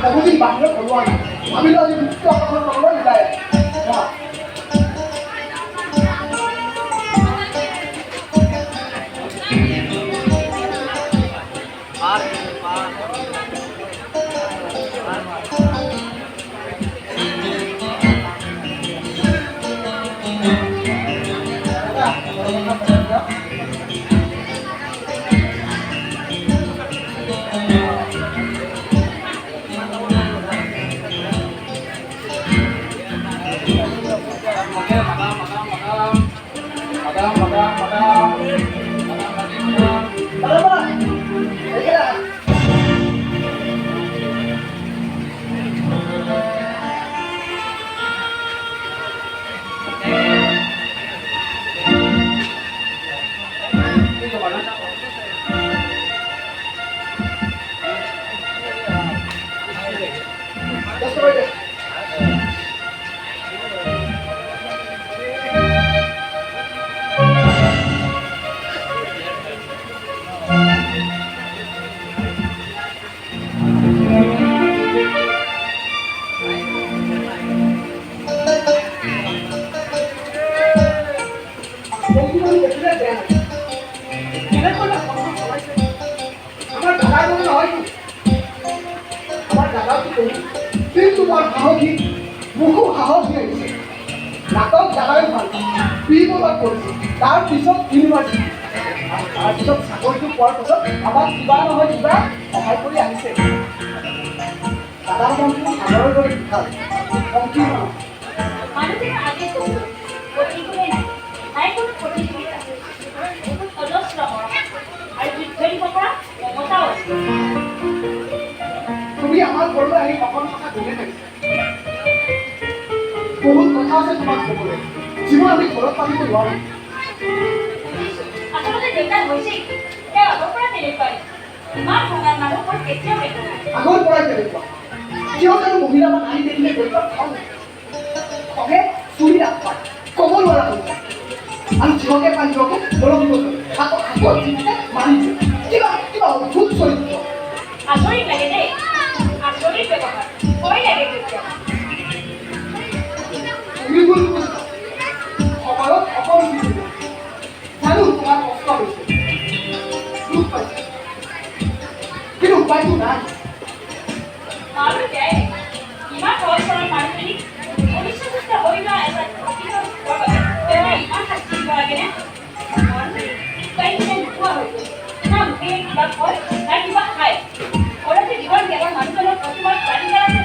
বহুদিন বাহিৰত ওলোৱা নাই ভাবিলোঁ আজি মুক্ত আকাশৰ তললৈ ওলাই কিন্তু বৰ সাহসী মোকো সাহস লাগিছে নাটক জাগাই ভাল পিবলত কৰিছে তাৰপিছত ইউনিভাৰ্চিটি তাৰপিছত চাকৰিটো পোৱাৰ পাছত আমাক কিবা নহয় কিবা সহায় কৰি আহিছে দাদাৰ মনটো আগৰ দৰে বিশাল সংকীৰ্ণ তুমি আমাৰ ঘৰলৈ আহি সকলো কথা ধুনীয়া থাকিছে বহুত কথা আছে তোমাক ক'বলৈ যিবোৰ আমি ঘৰত পাতিব নোৱাৰোঁ আগৰ পৰাই তেনেকুৱা কিয় জানো মহিলা বা নাৰী দেখিলে তেনেকুৱা খঙে চুৰি আপায় ক'ব নোৱাৰা হ'ল আৰু যিহকে পাই যিহকে বলকিব হাতত যিহকে মাৰি দিয়ে কিবা কিবা অদ্ভুত চৰিত্ৰ আচৰিত লাগে দেই আচৰিত ব্যৱহাৰ ভয় লাগে কেতিয়া সময়ত অকল জানো তোমাৰ কষ্ট হৈছে দুখ পাইছে কিন্তু উপায়টো নাই আৰু যায় ইমান সহজ সৰল মানুহজনী অবিশ্বাসিত হৈ লোৱা এটা অতীতৰ বাবে তেওঁ ইমান শাস্তি দিব লাগেনে উপায় নোপোৱা হৈ গ'ল না মুখে কিবা কয় না কিবা খায় ঘৰতে জীৱন দিয়াৰ মানুহজনৰ প্ৰতিবাদ গাড়ী আছে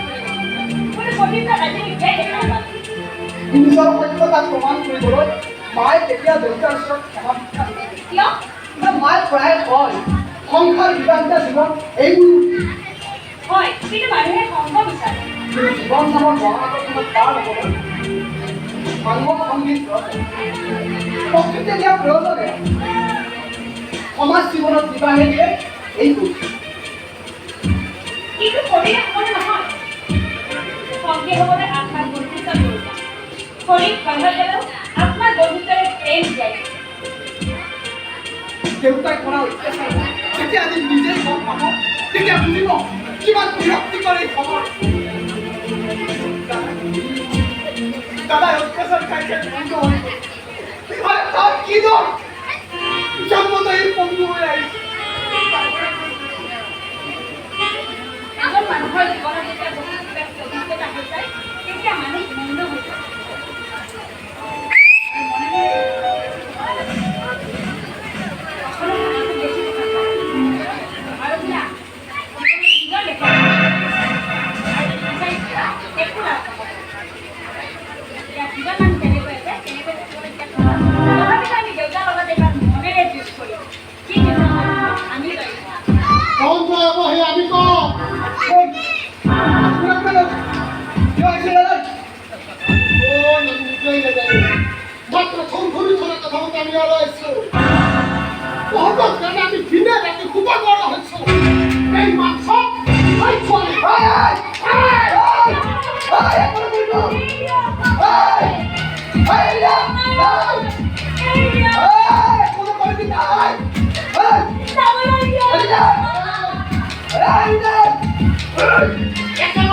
কোনো প্ৰতিবাদ আজি উঠাই দেখা নাপায় নিজৰ সত্যতাক প্ৰমাণ কৰিবলৈ মায়ে তেতিয়া দেউতাৰ ওচৰত ক্ষমা ভিক্ষা দিছিল কিয় মায়ে প্ৰায় কয় সংসাৰ বিবাহিত জীৱন এইবোৰ হয় কিন্তু মানুহে সংগ বিচাৰে জীৱন নামৰ মহানাটকখনত পাৰ হ'বলৈ মানুহক সংগীত প্ৰকৃতি দিয়া প্ৰয়োজনে সমাজ জীৱনত বিবাহে দিয়ে এইবোৰ কিন্তু কৰিলে হ'ব নহয় সংগী হ'বলৈ আত্মাৰ বন্ধুত্ব কৰিব শৰীৰ বান্ধা গ'লেও আত্মাৰ বন্ধুত্বৰে প্ৰেম যায় দেউতাই কৰা অত্যাচাৰ যেতিয়া আমি নিজেই গম পাব তেতিয়া বুজিব কিমান বিৰক্তিকৰ এই খবৰ দাদাই অত্যাচাৰ খাইছে বন্ধ হৈ গ'ল আৰু তাৰ কি দোষ জন্মতেই বন্ধু হৈ আহিছে এজন মানুহৰ জীৱনত যেতিয়া বহুত কিবা অভিজ্ঞতা হৈ যায় তেতিয়া মানুহ মন্দ হৈ যায় Hey!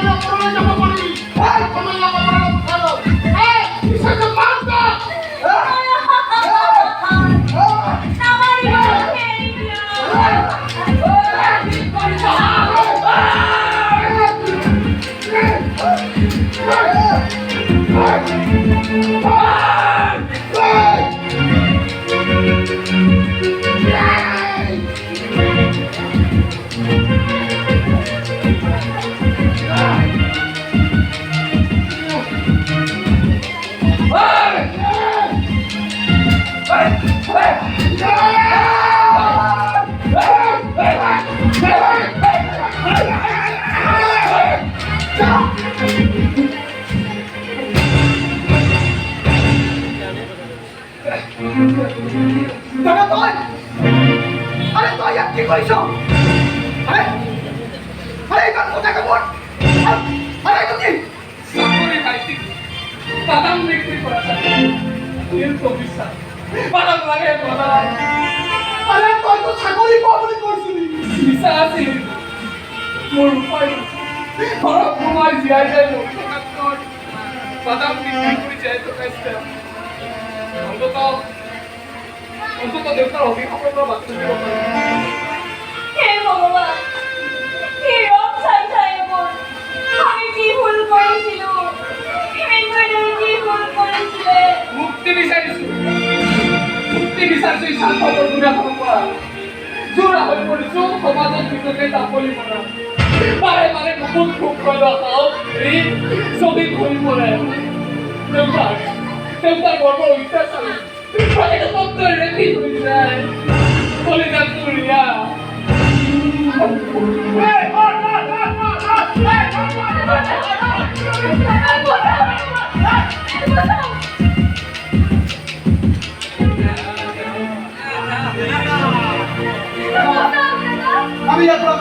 দাদা তই আরে তই ইয়াত কি কৰিছ আৰে আৰে এইখন কথা কবৰ আৰে এইটো কি চাকৰি পাইছি বাদাম বিক্ৰী কৰা নীল কবিছা বাদাম লাগে বাদাম আৰে তইতো চাকৰি পোৱা বুলি কৈছিলি মিছা আছিল মোৰ উপায় ঘৰত সোমাই জীয়াই যায় বাদাম বিক্ৰী কৰি যায় টকাইছে অন্তত দেউতাৰ অভিশাপৰ পৰা বাচি থাকিব পাৰে হে ভগৱান হে ৰং চাই চাই মোৰ আমি কি ভুল কৰিছিলো এনেদৰে কি ভুল কৰিছিলে মুক্তি বিচাৰিছো স্বাৰ্থৰ দুৰাখনৰ পৰা জোৰা হৈ পৰিছো সমাজত নিজকে দাপলি মৰা বাৰে বাৰে বুকুত খুব লোৱা খাওক ঋণ ছবি ঘূৰি পৰে দেউতাৰ গৰ্বৰ অত্যাচাৰ ৰেডি হৈ যায় কলিজাত তুলিয়া আমি ইয়াৰ পৰা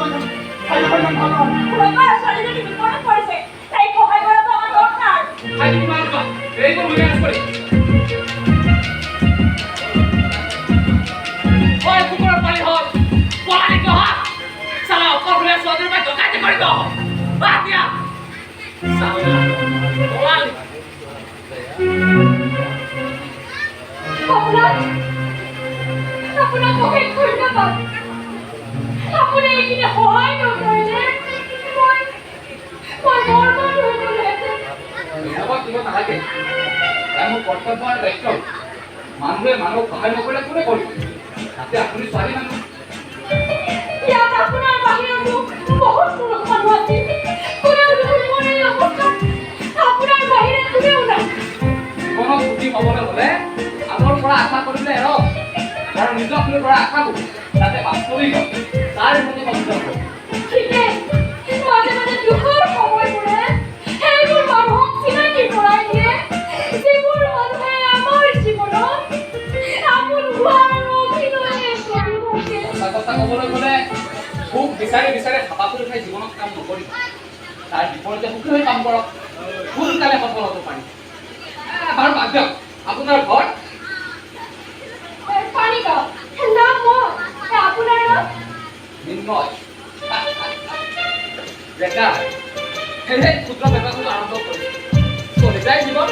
ছোৱালীজনী বিপদত পৰিছে তাইক সহায় কৰাটো আমাৰ দৰকাৰ এইবোৰ মনে আছে হয় কুকুৰৰ পালি হওক পলালিক হওক চালা অকল ভুলে ছোৱালীৰ পৰা ডকাইতি কৰিব বাদ দিয়া পলালি আপোনাক অশেষ ধন্যবাদ আপুনি এইখিনি সহায় নকৰিলে মই বৰবাদ হৈ গ'লোহেঁতেন দিব নালাগে মোৰ কৰ্তব্য আৰু দায়িত্ব মানুহে মানুহক সহায় নকৰিলে কোনে কৰিব তাতে আপুনি ছোৱালী মানুহ ইয়াত আপোনাৰ বাহিৰতো বহুত পুৰুষ মানুহ আছিল কোনেও দেখোন মোৰ এই অৱস্থাত আপোনাৰ বাহিৰে কোনেও নাই জীৱনত সুখী হ'বলৈ হ'লে আনৰ পৰা আশা কৰিবলৈ এৰক আৰু নিজক লৈ পৰা আশা কৰোঁ যাতে বাস্তৱিক তাৰ প্ৰতি সচেতন হ'ব ঠিকে মাজে মাজে দুখৰ সময়বোৰে সেইবোৰ মানুহক চিনাকি কৰাই দিয়ে যিবোৰ মানুহে আমাৰ জীৱনত আপোন হোৱাৰ অভিনয়ে কৰি থাকে সঁচা কথা ক'বলৈ গ'লে সুখ বিচাৰি বিচাৰি হাবাথুৰি খাই জীৱনত কাম নকৰিব তাৰ বিপৰীতে সুখী হৈ কাম কৰক সোনকালে সফল হ'ব পাৰি বাৰু বাদ দিয়ক আপোনাৰ ঘৰ পানীগাঁও নাম মই আপোনাৰ নাম নিৰ্ণয় বেকাৰ সেয়েহে ক্ষুদ্ৰ ব্যৱসায়টো আৰম্ভ কৰিছোঁ চলি যায় জীৱন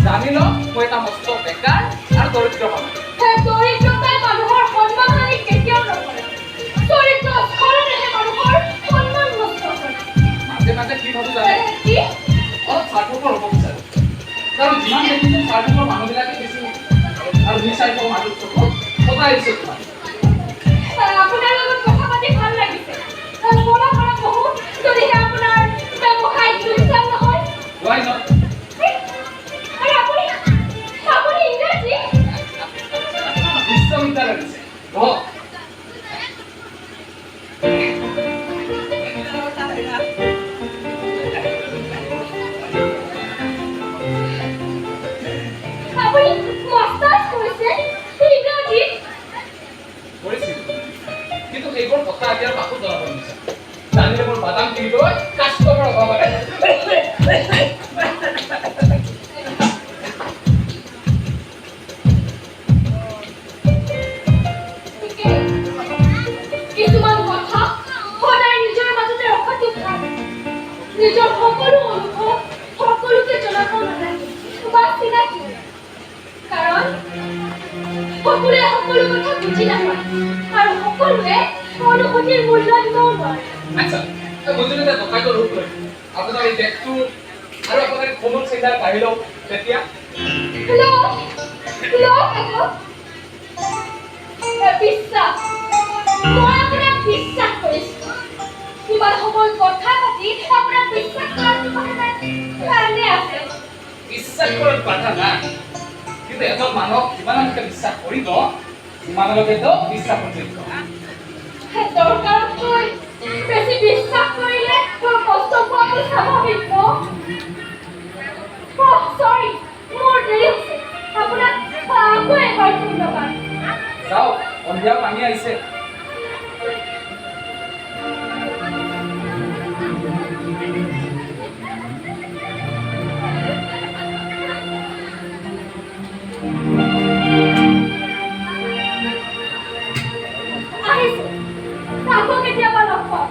জানি লওক মই এটা মস্ত বেকাৰ আৰু দৰিদ্ৰ মানুহ দৰিদ্ৰতাই মানুহৰ সন্মানহানি কেতিয়াও নকৰে চৰিত্ৰ স্খলনেহে মানুহৰ সন্মান নষ্ট কৰে মাজে মাজে কি ভাবোঁ জানে কি অলপ স্বাৰ্থপৰ হ'ব বিচাৰোঁ কাৰণ যিমান দেখিছোঁ স্বাৰ্থপৰ মানুহবিলাকে বেছি আৰু নিস্বাৰ্থৰ মানুহ সদায় দিছে তোমাৰ আপোনাৰ লগত কথা পাতি ভাল লাগিছে বলা বলা বহুত যদিহে আপোনাৰ ব্যৱসায় লোকচান নহয় Why not? আৰে আপুনি ইংৰাজী বিশ্ববিদ্যালয় দিছে বহক আপুনি মাষ্টাৰ্ছ কৰিছে ইংৰাজীত কৰিছিলোঁ কিন্তু সেইবোৰ কথা এতিয়া কাকো জনাব নিবিচাৰোঁ জানিলে মোৰ বাদাম কিনিবলৈ কাষ্টমাৰ অভাৱ আছে কিছুমান কথা সদায় নিজৰ মাজতে ৰখাটো ভাল নিজৰ সকলো অনুভৱ সকলোকে জনাব নালাগে বা চিনাকি কাৰণ সকলোৱে সকলো কথা বুজি নাপায় আৰু সকলোৱে অনুভূতিৰ মূল্য দিবও নোৱাৰে আচ্ছা মই যদি এটা ডকাইতৰ ৰূপ লৈ আপোনাৰ এই বেগটো আৰু আপোনাৰ ফোনৰ চেইনডাল কাঢ়ি লওঁ তেতিয়া বিশ্বাস মই আপোনাক বিশ্বাস কৰিছো কিমান সময় কথা পাতি আপোনাক বিশ্বাস কৰাৰ কাৰণে আছে বিশ্বাস কৰাৰ কথা নাই কিন্তু এজন মানুহক যিমানলৈকে বিশ্বাস কৰিব সিমানলৈকেতো বিশ্বাস কৰিব দৰকাৰতকৈ বেছি বিশ্বাস কৰিলে কষ্ট পোৱাটো স্বাভাৱিক ন চৰি মোৰ দেৰি হৈছে আপোনাক আকৌ এবাৰ ধন্যবাদ বিয়া পানী আহিছে আহিছে তাকো কেতিয়াবা লগ পাম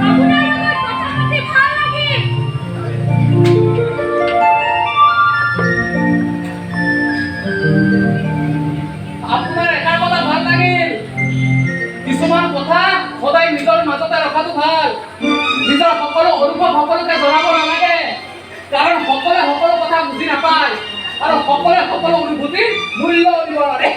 আপোনাৰ লগত কথা পাতি ভাল লাগিল আপোনাৰ এটাৰ কথা ভাল লাগিল কিছুমান কথা সদায় নিজৰ মাজতে ৰখাটো ভাল নিজৰ সকলো অনুভৱ সকলোকে জনাব নালাগে কাৰণ সকলোৱে সকলো কথা বুজি নাপায় আৰু সকলোৱে সকলো অনুভূতিৰ মূল্য দিব নোৱাৰে